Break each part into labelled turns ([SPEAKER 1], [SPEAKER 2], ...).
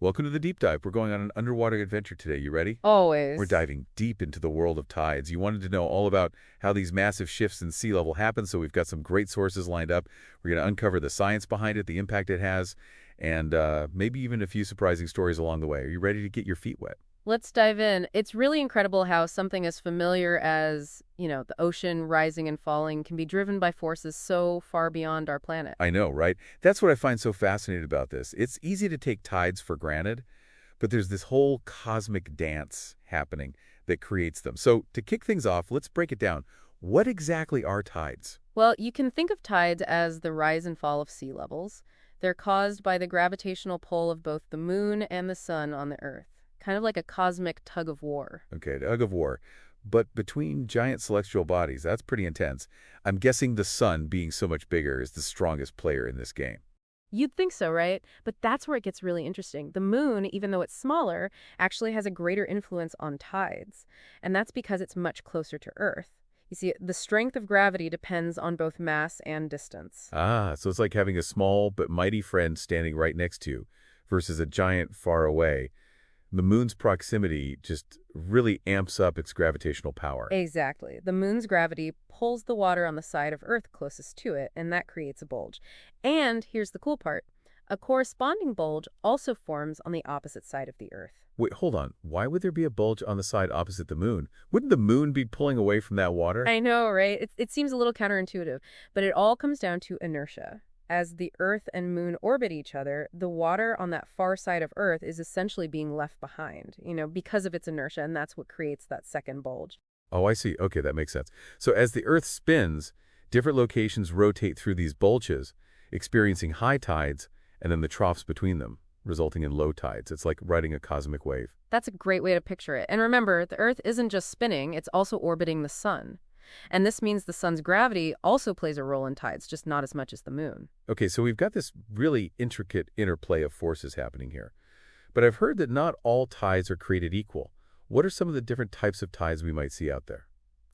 [SPEAKER 1] Welcome to the deep dive. We're going on an underwater adventure today. You ready? We're
[SPEAKER 2] Always.
[SPEAKER 1] diving deep into the world of tides. You wanted to know all about how these massive shifts in sea level happen, so we've got some great sources lined up. We're going to uncover the science behind it, the impact it has, and maybe even a few surprising stories along the way. Are you ready to get your feet wet?
[SPEAKER 2] Let's dive in. It's really incredible how something as familiar as, the ocean rising and falling can be driven by forces so far beyond our planet.
[SPEAKER 1] I know, right? That's what I find so fascinating about this. It's easy to take tides for granted, but there's this whole cosmic dance happening that creates them. So to kick things off, let's break it down. What exactly are tides?
[SPEAKER 2] Well, you can think of tides as the rise and fall of sea levels. They're caused by the gravitational pull of both the moon and the sun on the Earth, kind of like a cosmic tug of war.
[SPEAKER 1] Okay, tug of war. But between giant celestial bodies, that's pretty intense. I'm guessing the sun, being so much bigger, is the strongest player in this game.
[SPEAKER 2] You'd think so, right? But that's where it gets really interesting. The moon, even though it's smaller, actually has a greater influence on tides. And that's because it's much closer to Earth. You see, the strength of gravity depends on both mass and distance.
[SPEAKER 1] Ah, so it's like having a small but mighty friend standing right next to you versus a giant far away. The moon's proximity just really amps up its gravitational power.
[SPEAKER 2] Exactly. The moon's gravity pulls the water on the side of Earth closest to it, and that creates a bulge. And here's the cool part. A corresponding bulge also forms on the opposite side of the Earth.
[SPEAKER 1] Wait, hold on. Why would there be a bulge on the side opposite the moon? Wouldn't the moon be pulling away from that water?
[SPEAKER 2] I know, right? It seems a little counterintuitive, but it all comes down to inertia. As the Earth and Moon orbit each other, the water on that far side of Earth is essentially being left behind, because of its inertia, and that's what creates that second bulge.
[SPEAKER 1] Oh, I see. Okay, that makes sense. So as the Earth spins, different locations rotate through these bulges, experiencing high tides and then the troughs between them, resulting in low tides. It's like riding a cosmic wave.
[SPEAKER 2] That's a great way to picture it. And remember, the Earth isn't just spinning, it's also orbiting the sun. And this means the sun's gravity also plays a role in tides, just not as much as the moon.
[SPEAKER 1] Okay, so we've got this really intricate interplay of forces happening here. But I've heard that not all tides are created equal. What are some of the different types of tides we might see out there?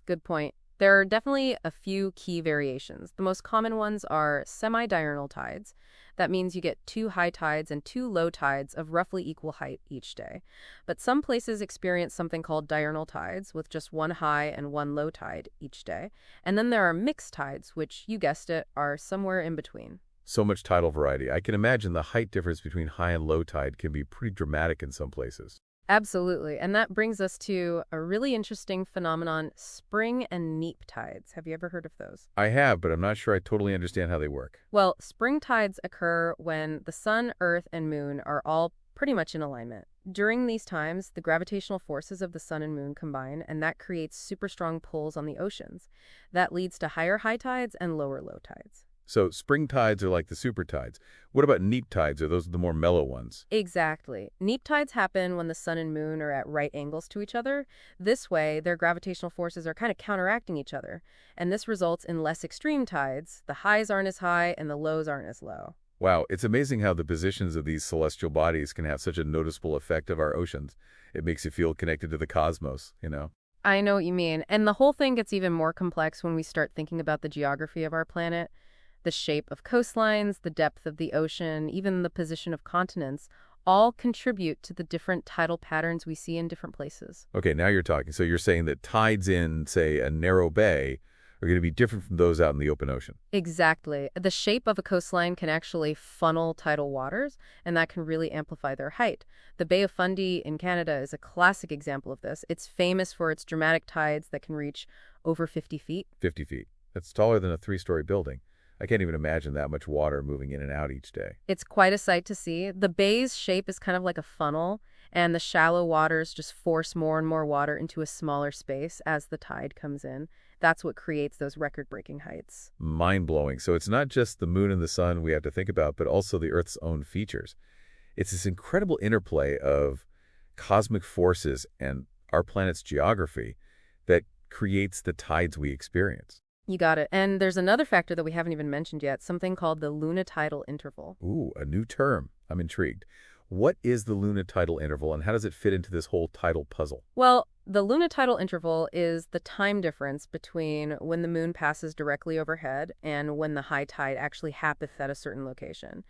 [SPEAKER 2] Good point. There are definitely a few key variations. The most common ones are semi-diurnal tides. That means you get two high tides and two low tides of roughly equal height each day. But some places experience something called diurnal tides with just one high and one low tide each day. And then there are mixed tides, which, you guessed it, are somewhere in between.
[SPEAKER 1] So much tidal variety. I can imagine the height difference between high and low tide can be pretty dramatic in some places.
[SPEAKER 2] Absolutely. And that brings us to a really interesting phenomenon, spring and neap tides. Have you ever heard of those?
[SPEAKER 1] I have, but I'm not sure I totally understand how they work.
[SPEAKER 2] Well, spring tides occur when the sun, earth, and moon are all pretty much in alignment. During these times, the gravitational forces of the sun and moon combine, and that creates super strong pulls on the oceans. That leads to higher high tides and lower low tides.
[SPEAKER 1] So spring tides are like the super tides. What about neap tides? Are those the more mellow ones?
[SPEAKER 2] Exactly. Neap tides happen when the sun and moon are at right angles to each other. This way, their gravitational forces are kind of counteracting each other, and this results in less extreme tides. The highs aren't as high and the lows aren't as low.
[SPEAKER 1] Wow, it's amazing how the positions of these celestial bodies can have such a noticeable effect of our oceans. It makes you feel connected to the cosmos.
[SPEAKER 2] I know what you mean, and the whole thing gets even more complex when we start thinking about the geography of our planet. The shape of coastlines, the depth of the ocean, even the position of continents, all contribute to the different tidal patterns we see in different places.
[SPEAKER 1] Okay, now you're talking. So you're saying that tides in, say, a narrow bay are going to be different from those out in the open ocean.
[SPEAKER 2] Exactly. The shape of a coastline can actually funnel tidal waters, and that can really amplify their height. The Bay of Fundy in Canada is a classic example of this. It's famous for its dramatic tides that can reach over 50 feet.
[SPEAKER 1] 50 feet. That's taller than a three-story building. I can't even imagine that much water moving in and out each day.
[SPEAKER 2] It's quite a sight to see. The bay's shape is kind of like a funnel, and the shallow waters just force more and more water into a smaller space as the tide comes in. That's what creates those record-breaking heights.
[SPEAKER 1] Mind-blowing. So it's not just the moon and the sun we have to think about, but also the Earth's own features. It's this incredible interplay of cosmic forces and our planet's geography that creates the tides we experience.
[SPEAKER 2] You got it. And there's another factor that we haven't even mentioned yet, something called the lunitidal interval.
[SPEAKER 1] Ooh, a new term. I'm intrigued. What is the lunitidal interval and how does it fit into this whole tidal puzzle?
[SPEAKER 2] Well, the lunitidal interval is the time difference between when the moon passes directly overhead and when the high tide actually happens at a certain location.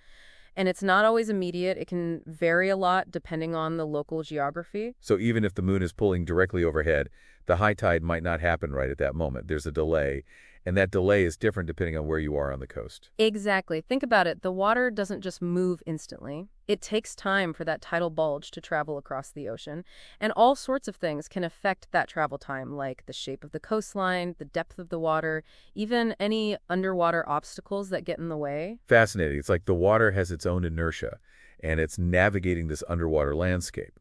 [SPEAKER 2] And it's not always immediate. It can vary a lot depending on the local geography.
[SPEAKER 1] So even if the moon is pulling directly overhead, the high tide might not happen right at that moment. There's a delay, and that delay is different depending on where you are on the coast.
[SPEAKER 2] Exactly. Think about it. The water doesn't just move instantly. It takes time for that tidal bulge to travel across the ocean, and all sorts of things can affect that travel time, like the shape of the coastline, the depth of the water, even any underwater obstacles that get in the way.
[SPEAKER 1] Fascinating. It's like the water has its own inertia, and it's navigating this underwater landscape.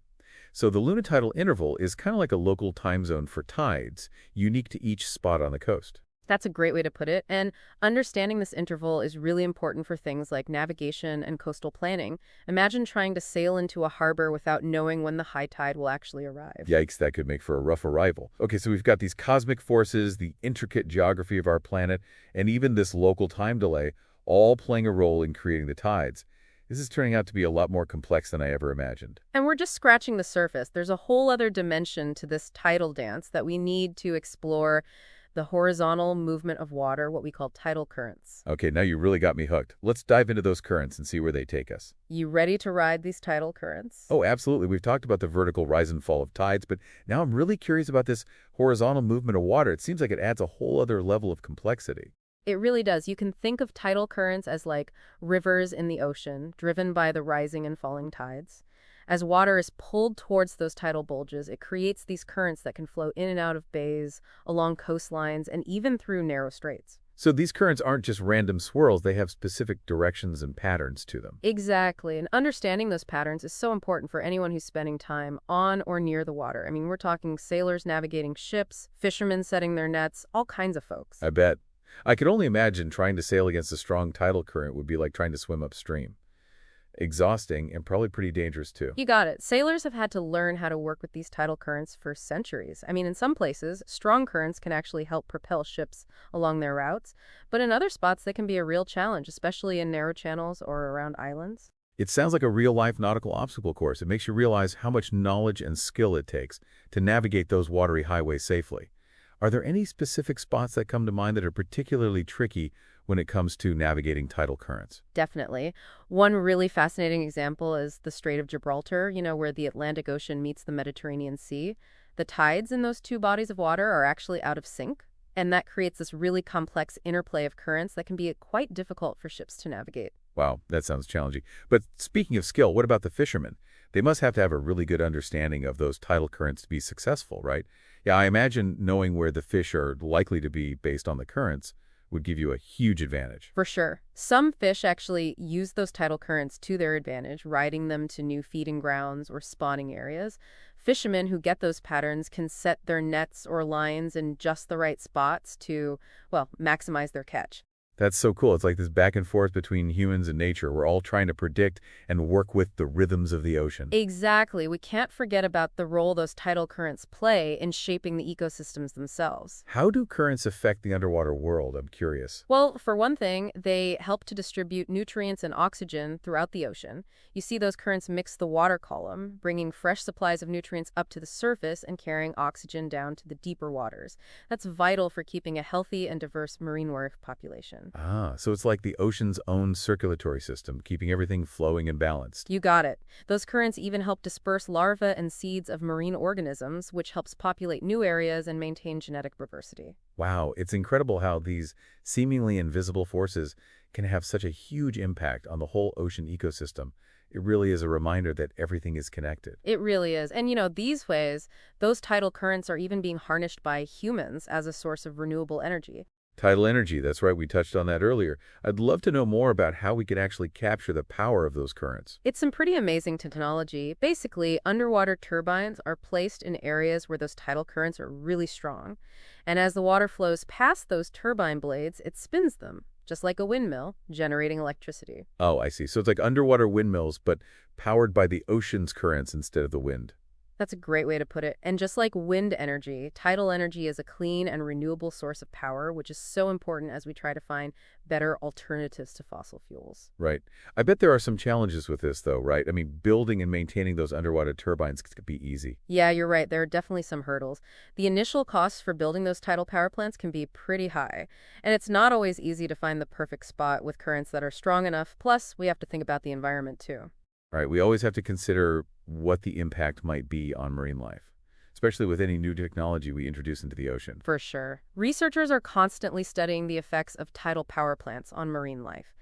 [SPEAKER 1] So the lunitidal interval is kind of like a local time zone for tides, unique to each spot on the coast.
[SPEAKER 2] That's a great way to put it, and understanding this interval is really important for things like navigation and coastal planning. Imagine trying to sail into a harbor without knowing when the high tide will actually arrive.
[SPEAKER 1] Yikes, that could make for a rough arrival. Okay, so we've got these cosmic forces, the intricate geography of our planet, and even this local time delay, all playing a role in creating the tides. This is turning out to be a lot more complex than I ever imagined.
[SPEAKER 2] And we're just scratching the surface. There's a whole other dimension to this tidal dance that we need to explore: the horizontal movement of water, what we call tidal currents.
[SPEAKER 1] Okay, now you really got me hooked. Let's dive into those currents and see where they take us.
[SPEAKER 2] You ready to ride these tidal currents?
[SPEAKER 1] Oh, absolutely. We've talked about the vertical rise and fall of tides, but now I'm really curious about this horizontal movement of water. It seems like it adds a whole other level of complexity.
[SPEAKER 2] It really does. You can think of tidal currents as like rivers in the ocean, driven by the rising and falling tides. As water is pulled towards those tidal bulges, it creates these currents that can flow in and out of bays, along coastlines, and even through narrow straits.
[SPEAKER 1] So these currents aren't just random swirls, they have specific directions and patterns to them.
[SPEAKER 2] Exactly. And understanding those patterns is so important for anyone who's spending time on or near the water. I mean, we're talking sailors navigating ships, fishermen setting their nets, all kinds of folks.
[SPEAKER 1] I bet. I could only imagine trying to sail against a strong tidal current would be like trying to swim upstream. Exhausting and probably pretty dangerous too.
[SPEAKER 2] You got it. Sailors have had to learn how to work with these tidal currents for centuries. I mean, in some places, strong currents can actually help propel ships along their routes, but in other spots, they can be a real challenge, especially in narrow channels or around islands.
[SPEAKER 1] It sounds like a real-life nautical obstacle course. It makes you realize how much knowledge and skill it takes to navigate those watery highways safely. Are there any specific spots that come to mind that are particularly tricky when it comes to navigating tidal currents?
[SPEAKER 2] Definitely. One really fascinating example is the Strait of Gibraltar, where the Atlantic Ocean meets the Mediterranean Sea. The tides in those two bodies of water are actually out of sync, and that creates this really complex interplay of currents that can be quite difficult for ships to navigate.
[SPEAKER 1] Wow, that sounds challenging. But speaking of skill, what about the fishermen? They must have to have a really good understanding of those tidal currents to be successful, right? Yeah, I imagine knowing where the fish are likely to be based on the currents would give you a huge advantage.
[SPEAKER 2] For sure. Some fish actually use those tidal currents to their advantage, riding them to new feeding grounds or spawning areas. Fishermen who get those patterns can set their nets or lines in just the right spots to, well, maximize their catch.
[SPEAKER 1] That's so cool. It's like this back and forth between humans and nature. We're all trying to predict and work with the rhythms of the ocean.
[SPEAKER 2] Exactly. We can't forget about the role those tidal currents play in shaping the ecosystems themselves.
[SPEAKER 1] How do currents affect the underwater world? I'm curious.
[SPEAKER 2] Well, for one thing, they help to distribute nutrients and oxygen throughout the ocean. You see those currents mix the water column, bringing fresh supplies of nutrients up to the surface and carrying oxygen down to the deeper waters. That's vital for keeping a healthy and diverse marine life population.
[SPEAKER 1] Ah, so it's like the ocean's own circulatory system, keeping everything flowing and balanced.
[SPEAKER 2] You got it. Those currents even help disperse larvae and seeds of marine organisms, which helps populate new areas and maintain genetic diversity.
[SPEAKER 1] Wow, it's incredible how these seemingly invisible forces can have such a huge impact on the whole ocean ecosystem. It really is a reminder that everything is connected.
[SPEAKER 2] It really is. And these ways, those tidal currents are even being harnessed by humans as a source of renewable energy.
[SPEAKER 1] Tidal energy, that's right, we touched on that earlier. I'd love to know more about how we could actually capture the power of those currents.
[SPEAKER 2] It's some pretty amazing technology. Basically, underwater turbines are placed in areas where those tidal currents are really strong. And as the water flows past those turbine blades, it spins them, just like a windmill, generating electricity.
[SPEAKER 1] Oh, I see. So it's like underwater windmills, but powered by the ocean's currents instead of the wind.
[SPEAKER 2] That's a great way to put it. And just like wind energy, tidal energy is a clean and renewable source of power, which is so important as we try to find better alternatives to fossil fuels.
[SPEAKER 1] Right. I bet there are some challenges with this, though, right? I mean, building and maintaining those underwater turbines could be easy.
[SPEAKER 2] Yeah, you're right. There are definitely some hurdles. The initial costs for building those tidal power plants can be pretty high, and it's not always easy to find the perfect spot with currents that are strong enough. Plus, we have to think about the environment too.
[SPEAKER 1] Right. We always have to consider what the impact might be on marine life, especially with any new technology we introduce into the ocean.
[SPEAKER 2] For sure. Researchers are constantly studying the effects of tidal power plants on marine life.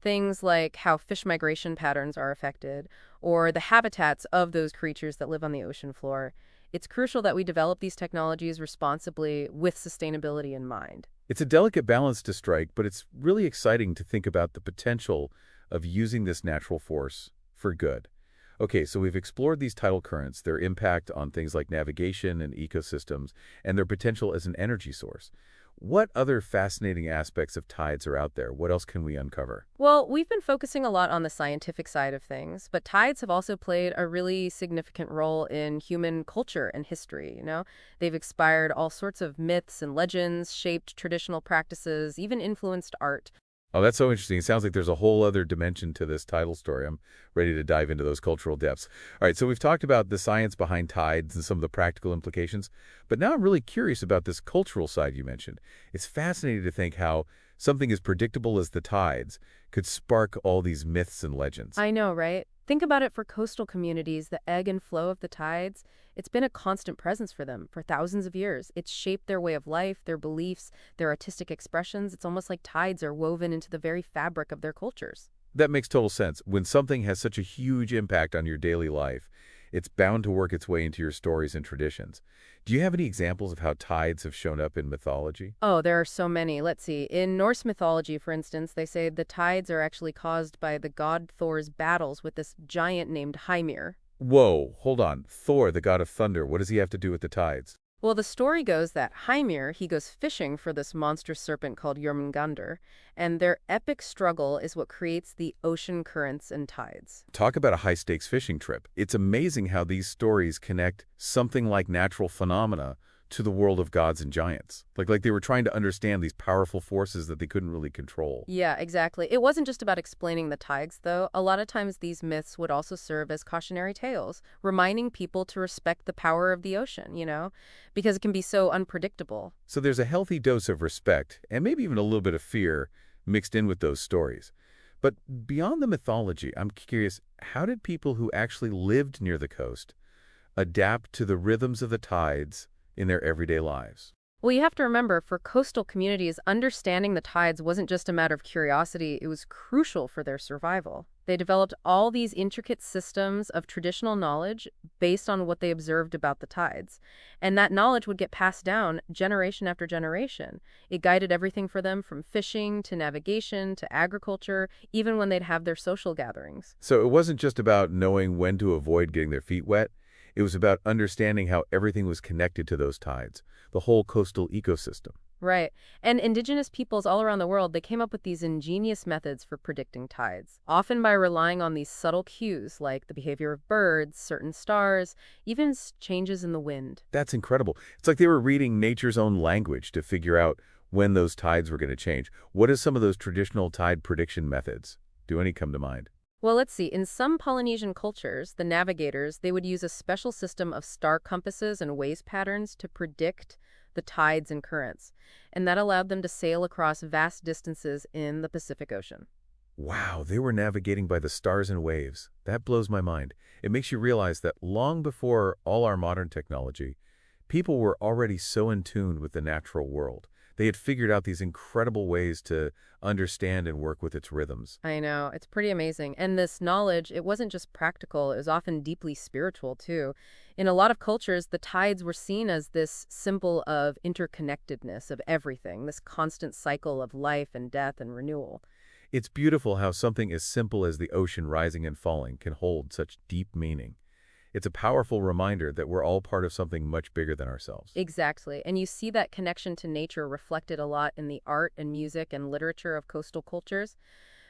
[SPEAKER 2] Things like how fish migration patterns are affected, or the habitats of those creatures that live on the ocean floor. It's crucial that we develop these technologies responsibly with sustainability in mind.
[SPEAKER 1] It's a delicate balance to strike, but it's really exciting to think about the potential of using this natural force for good. Okay, so we've explored these tidal currents, their impact on things like navigation and ecosystems, and their potential as an energy source. What other fascinating aspects of tides are out there? What else can we uncover?
[SPEAKER 2] Well, we've been focusing a lot on the scientific side of things, but tides have also played a really significant role in human culture and history. They've inspired all sorts of myths and legends, shaped traditional practices, even influenced art.
[SPEAKER 1] Oh, that's so interesting. It sounds like there's a whole other dimension to this tidal story. I'm ready to dive into those cultural depths. All right, so we've talked about the science behind tides and some of the practical implications, but now I'm really curious about this cultural side you mentioned. It's fascinating to think how something as predictable as the tides could spark all these myths and legends.
[SPEAKER 2] I know, right? Think about it for coastal communities, the ebb and flow of the tides. It's been a constant presence for them for thousands of years. It's shaped their way of life, their beliefs, their artistic expressions. It's almost like tides are woven into the very fabric of their cultures.
[SPEAKER 1] That makes total sense. When something has such a huge impact on your daily life, it's bound to work its way into your stories and traditions. Do you have any examples of how tides have shown up in mythology?
[SPEAKER 2] Oh, there are so many. Let's see. In Norse mythology, for instance, they say the tides are actually caused by the god Thor's battles with this giant named Hymir.
[SPEAKER 1] Whoa, hold on. Thor, the god of thunder, what does he have to do with the tides?
[SPEAKER 2] Well, the story goes that Hymir, he goes fishing for this monstrous serpent called Jormungandr, and their epic struggle is what creates the ocean currents and tides.
[SPEAKER 1] Talk about a high-stakes fishing trip. It's amazing how these stories connect something like natural phenomena to the world of gods and giants. Like they were trying to understand these powerful forces that they couldn't really control.
[SPEAKER 2] Yeah, exactly. It wasn't just about explaining the tides, though. A lot of times these myths would also serve as cautionary tales, reminding people to respect the power of the ocean, because it can be so unpredictable.
[SPEAKER 1] So there's a healthy dose of respect, and maybe even a little bit of fear, mixed in with those stories. But beyond the mythology, I'm curious, how did people who actually lived near the coast adapt to the rhythms of the tides in their everyday lives?
[SPEAKER 2] Well, you have to remember, for coastal communities, understanding the tides wasn't just a matter of curiosity, it was crucial for their survival. They developed all these intricate systems of traditional knowledge based on what they observed about the tides. And that knowledge would get passed down generation after generation. It guided everything for them from fishing to navigation to agriculture, even when they'd have their social gatherings.
[SPEAKER 1] So it wasn't just about knowing when to avoid getting their feet wet. It was about understanding how everything was connected to those tides, the whole coastal ecosystem.
[SPEAKER 2] Right. And indigenous peoples all around the world, they came up with these ingenious methods for predicting tides, often by relying on these subtle cues like the behavior of birds, certain stars, even changes in the wind.
[SPEAKER 1] That's incredible. It's like they were reading nature's own language to figure out when those tides were going to change. What are some of those traditional tide prediction methods? Do any come to mind?
[SPEAKER 2] Well, let's see. In some Polynesian cultures, the navigators, they would use a special system of star compasses and ways patterns to predict the tides and currents, and that allowed them to sail across vast distances in the Pacific Ocean.
[SPEAKER 1] Wow, they were navigating by the stars and waves. That blows my mind. It makes you realize that long before all our modern technology, people were already so in tune with the natural world. They had figured out these incredible ways to understand and work with its rhythms.
[SPEAKER 2] I know, it's pretty amazing. And this knowledge, it wasn't just practical, it was often deeply spiritual too. In a lot of cultures, the tides were seen as this symbol of interconnectedness of everything, this constant cycle of life and death and renewal.
[SPEAKER 1] It's beautiful how something as simple as the ocean rising and falling can hold such deep meaning. It's a powerful reminder that we're all part of something much bigger than ourselves.
[SPEAKER 2] Exactly. And you see that connection to nature reflected a lot in the art and music and literature of coastal cultures.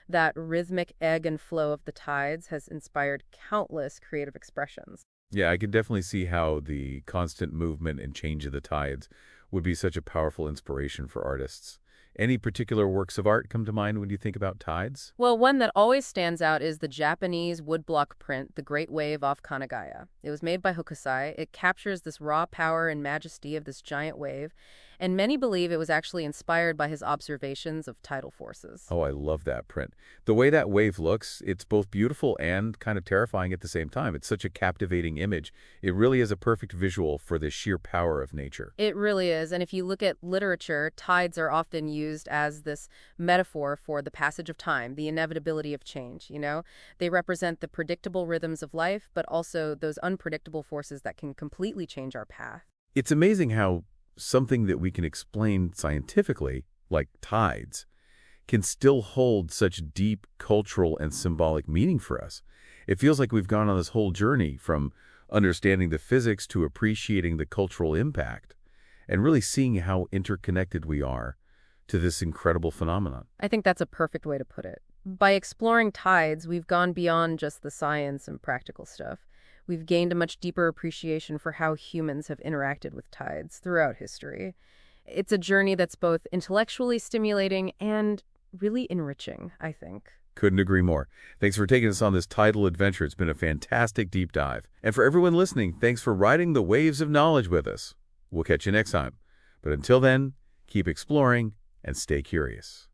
[SPEAKER 2] That rhythmic ebb and flow of the tides has inspired countless creative expressions.
[SPEAKER 1] Yeah, I can definitely see how the constant movement and change of the tides would be such a powerful inspiration for artists. Any particular works of art come to mind when you think about tides?
[SPEAKER 2] Well, one that always stands out is the Japanese woodblock print, The Great Wave off Kanagaya. It was made by Hokusai. It captures this raw power and majesty of this giant wave, and many believe it was actually inspired by his observations of tidal forces.
[SPEAKER 1] Oh, I love that print. The way that wave looks, it's both beautiful and kind of terrifying at the same time. It's such a captivating image. It really is a perfect visual for the sheer power of nature.
[SPEAKER 2] It really is. And if you look at literature, tides are often used as this metaphor for the passage of time, the inevitability of change. They represent the predictable rhythms of life, but also those unpredictable forces that can completely change our path.
[SPEAKER 1] It's amazing how something that we can explain scientifically, like tides, can still hold such deep cultural and symbolic meaning for us. It feels like we've gone on this whole journey from understanding the physics to appreciating the cultural impact and really seeing how interconnected we are to this incredible phenomenon.
[SPEAKER 2] I think that's a perfect way to put it. By exploring tides, we've gone beyond just the science and practical stuff. We've gained a much deeper appreciation for how humans have interacted with tides throughout history. It's a journey that's both intellectually stimulating and really enriching, I think.
[SPEAKER 1] Couldn't agree more. Thanks for taking us on this tidal adventure. It's been a fantastic deep dive. And for everyone listening, thanks for riding the waves of knowledge with us. We'll catch you next time. But until then, keep exploring and stay curious.